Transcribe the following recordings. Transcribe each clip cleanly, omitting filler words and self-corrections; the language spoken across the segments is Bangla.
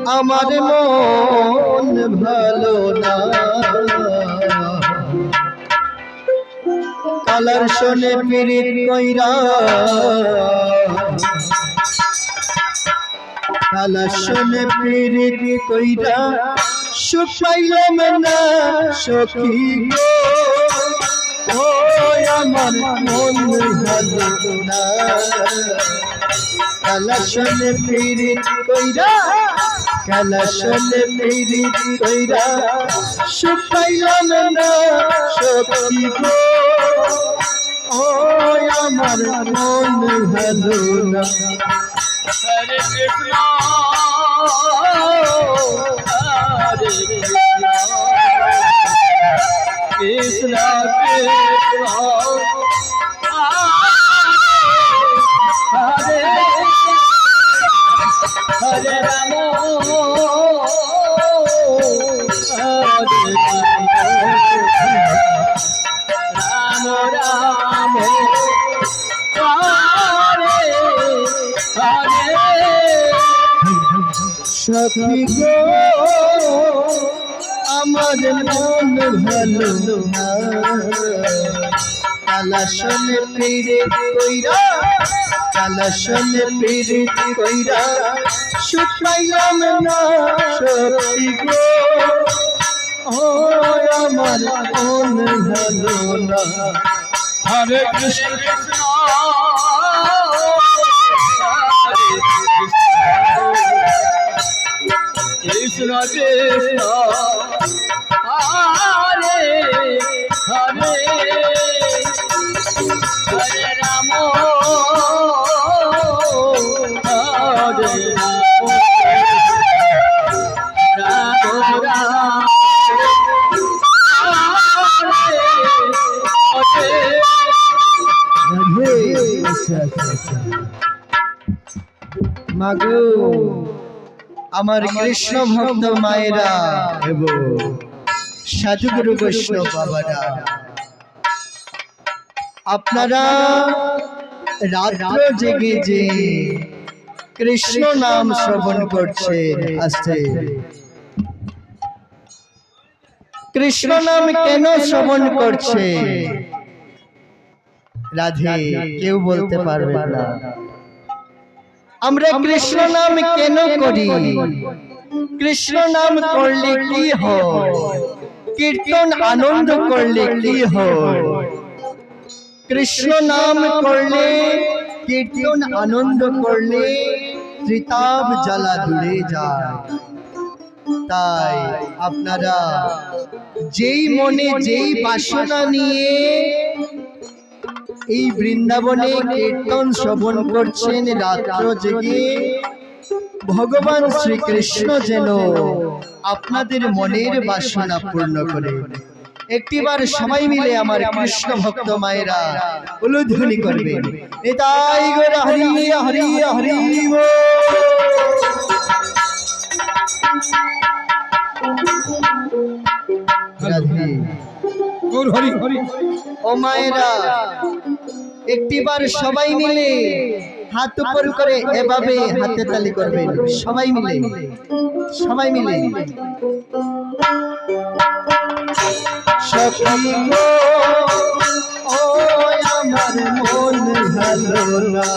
আমার মন ভালো না কালার শোনে পিরিত কইরা কালার শোনে পিরিত কইরা সুখ পাইলাম না সখী গো ও আমার মন ভালো না কালার শোনে পিরিত কইরা কালার শোনে পিরিত কইরা সুখ পাইলাম না সখী গো ও আমার মন ভালো না হরে কৃষ্ণ হরে কৃষ্ণ কৃষ্ণ হরে হরে রাম হরে রাম রাম সখী গো আমার মন ভালো না কালা শোনে পিরিত কইরা কালা শোনে পিরিত কইরা সুখ পাইলাম না সখী গো ও আমার মন ভালো না হরে কৃষ্ণ কৃষ্ণ কৃষ্ণ কৃষ্ণ হরে হরে হরে রাম হরে রাম রাম মাগো আমার কৃষ্ণ ভক্ত মায়েরা এবং সাধুগুরু বৈষ্ণব বাবারা আপনারা রাত্র জেগে যে কৃষ্ণ নাম শ্রবণ করছেন আস্তে কৃষ্ণ নাম কেন শ্রবণ করছে রাধে কেউ বলতে পারবে না আমরা কৃষ্ণ নাম কেন করি কৃষ্ণ নাম করলে কি হয় কীর্তন আনন্দ করলে কি হয় কৃষ্ণ নাম করলে কীর্তন আনন্দ করলে ত্রিতাপ জ্বালা দূরে যায় তাই আপনারা যেই মনে যেই বাসনা নিয়ে এই বৃন্দাবনে কীর্তন শ্রবণ করছেন রাত্র জেগে ভগবান শ্রীকৃষ্ণ যেন আপনাদের মনের বাসনা পূর্ণ করে একটিবার সবাই মিলে আমার কৃষ্ণ ভক্ত মায়েরা উলুধ্বনি করবেন নিতাই গৌর হরি হরি হরি রাধে গৌর হরি হরি ও মায়েরা একটিবার সবাই মিলে হাত উপর করে এভাবে হাতে তালি করবেন সবাই মিলে সখী গো ও আমার মন ভালো না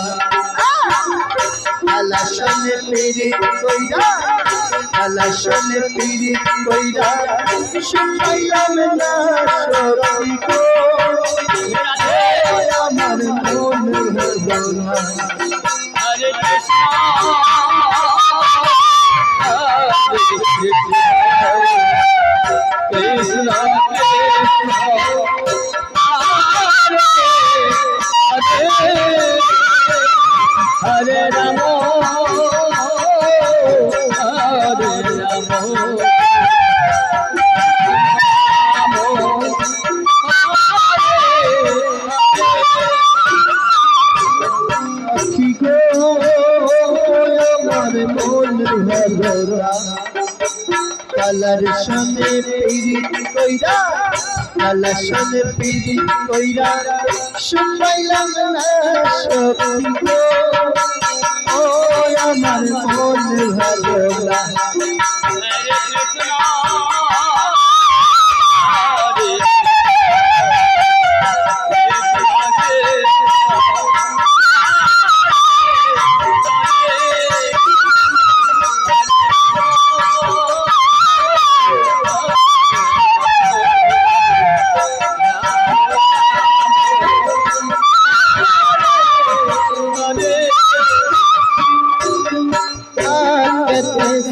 কালা শোনে পিরিত কইরা কালা শোনে পিরিত কইরা সুখ পাইলাম না সখী গো আমার মন ভালো না হরে কৃষ্ণ কৃষ্ণ কৃষ্ণ হরে হরে রাম হরে রাম কালার শোনে পিরিত কইরা কালার শোনে পিরিত কইরা সুখ পাইলাম না সখী গো ও আমার মন ভালো না। হরে কৃষ্ণ হরে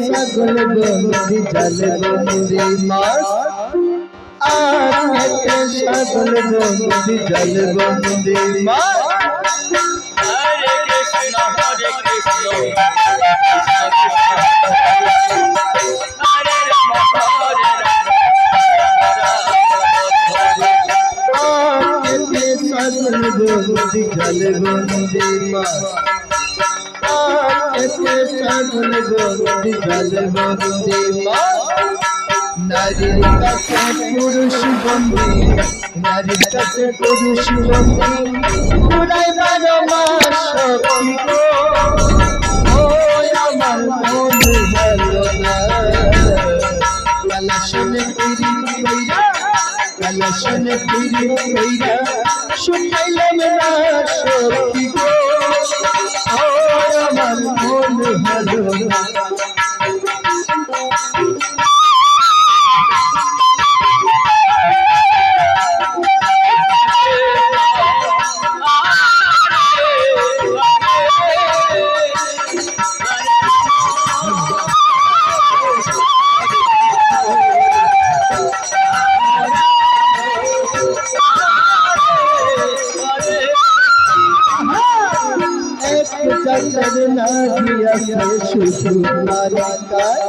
ছাগল বন্দি জল বন্দি মাছ আখেতে ছাগল বন্দি জল বন্দি মাছ। হরে কৃষ্ণ হরে কৃষ্ণ হরে রাম হরে আখেতে ছাগল বন্দি জল বন্দি মাছ আখেতে ছাগল বন্দি জল বন্দি মাছ। নারীর কাছে পুরুষ বন্দি নারীর কাছে পুরুষ বন্দি পুরাই 12 মাস সখী গো। ও আমার মন ভালো না। কালাশনে পিরি কইরা কালাশনে পিরি কইরা শুনাইলাম না সখী গো। ও আমার মন ভালো না। चक्कर ना दिया से शुद्ध बालिकाय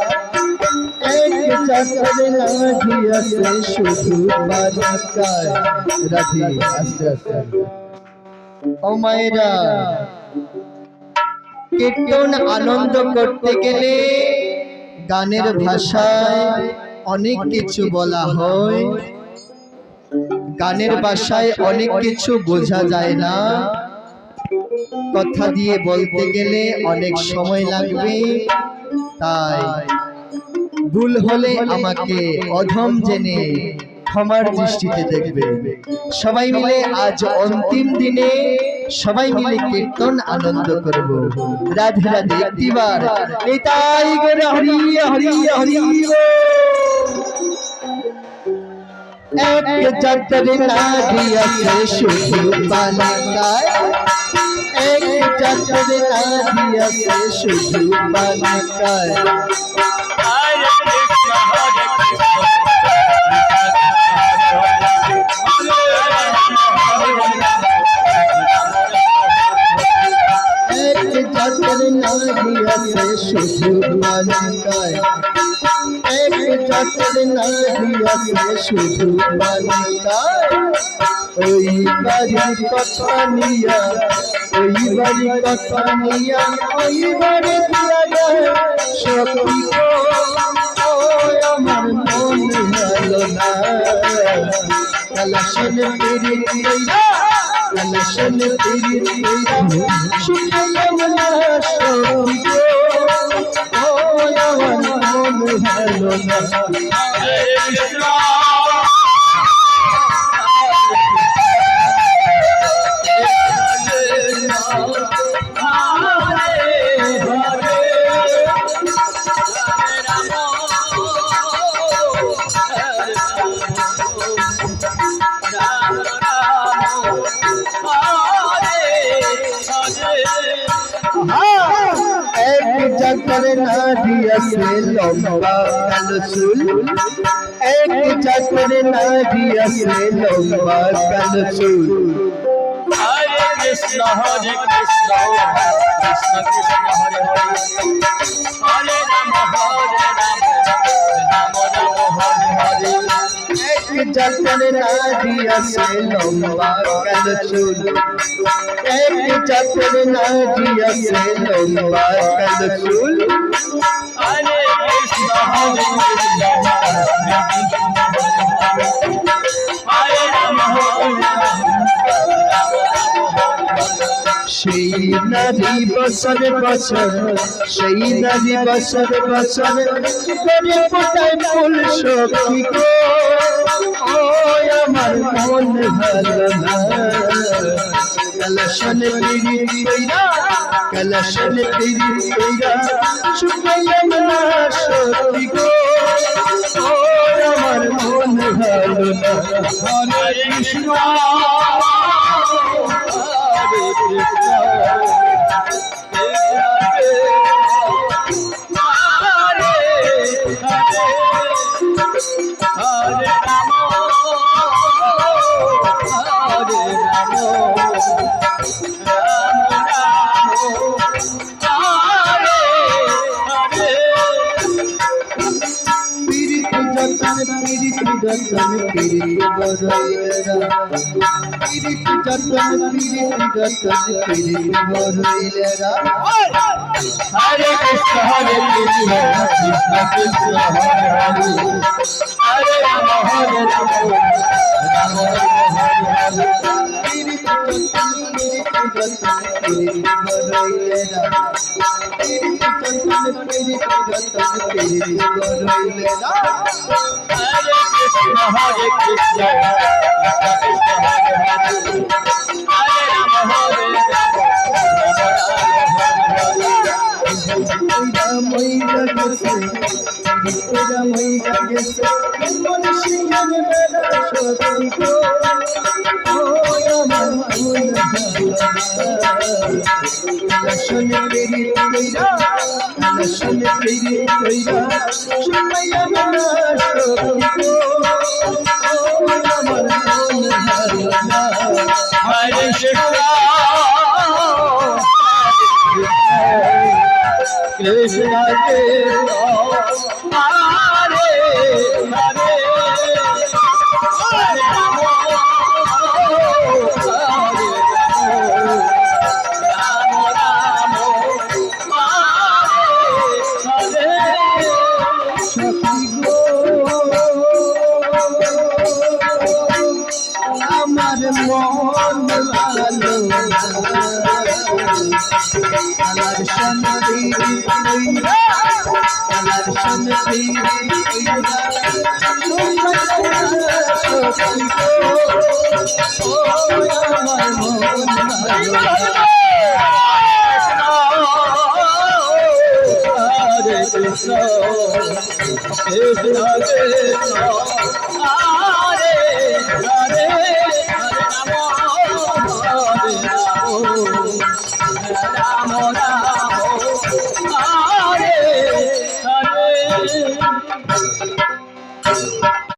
एक चक्कर ना दिया से शुद्ध बालिकाय। राधे आस्ते आस्ते ও মায়েরা, কীর্তন আনন্দ করতে গেলে গানের ভাষায় অনেক কিছু বলা হয়, গানের ভাষায় অনেক কিছু বোঝা যায় না। কথা দিয়ে বলতে গেলে অনেক সময় লাগবে, তাই ভুল হলে আমাকে অধম জেনে ক্ষমার দৃষ্টিতে দেখবে। সবাই মিলে আজ অন্তিম দিনে সবাই মিলে কীর্তন আনন্দ করব। রাধে রাধে একটিবার নিতাই গৌর হরি হরি হরি এক চক্কর না দিয়াছে শুধু বালিকায় এক চক্কর না দিয়াছে শুধু বালিকায়। হরে কৃষ্ণ হরে কৃষ্ণ एक चक्कर ना दिया से शुद्ध बालिकाय एक चक्कर ना दिया से शुद्ध बालिकाय। ओई बारी कथा निया ओई बारी कथा निया ओई बारी दिया गए सखी को। ओ আমার মন ভালো না। कलशन तेरी कइरा कलशन तेरी कइरा শুনলাম না সখী গো। ও আমার মন ভালো না। হরে কৃষ্ণ एक चक्कर ना दिया से लंबा कलसुल एक चक्कर ना दिया से लंबा कलसुल। हरे कृष्ण कृष्ण कृष्ण हरे हरे राम हरे हरे एक चक्कर ना दिया से लंबा कलसुल एक चक्कर ना दिया से लंबा कलसुल। हरे कृष्ण हरे राम हरे সেই নারী বছর বছর, সেই নারী বছর বছর করে ফোটায় ফুল সখী গো। ও আমার মন ভালো না, কলশন পিড়ি কইরা, কলশন পিড়ি কইরা শুকাইয়া না সখী গো। ও আমার মন ভালো না। হরে কৃষ্ণ হরে কৃষ্ণ হরে হরে হরে রাম হরে রাম রাম রাম হরে হরে পীড়িত যতন পীড়িত যতন পীড়িত বড়ইলেরা, পীড়িত যতন পীড়িত যতন পীড়িত বড়ইলেরা। হরে কৃষ্ণ কৃষ্ণ কৃষ্ণ হরে হরে হরে রাম হরে রাম রাম রাম হরে হরে পীড়িত যতন পীড়িত যতন পীড়িত বড়ইলেরা, পীড়িত যতন পীড়িত যতন পীড়িত বড়ইলেরা। হরে কৃষ্ণ কৃষ্ণ কৃষ্ণ হরে হরে হরে রাম হরে রাম রাম রাম হরে হরে ওইরা মইরা গেছে, ওইরা মইরা গেছে, মন সিংহের বেলা সখী গো। ও আমার মন ভালো না, কলশন পিড়ি কইরা, কলশন পিড়ি কইরা শুকাইয়া না সখী গো। ও আমার মন ভালো না। হরে কৃষ্ণ কৃষ্ণ কৃষ্ণ হরে হরে হরে রাম হরে রাম রাম হরে হরে সখী গো আমার মন ভালো না, আমার শান্তি কইরা, আমার শান্তি কইরা সখী গো। ও আমার মন ভালো না। হরে কৃষ্ণ কৃষ্ণ কৃষ্ণ হরে হরে হরে রাম হরে রাম রাম রাম হরে হরে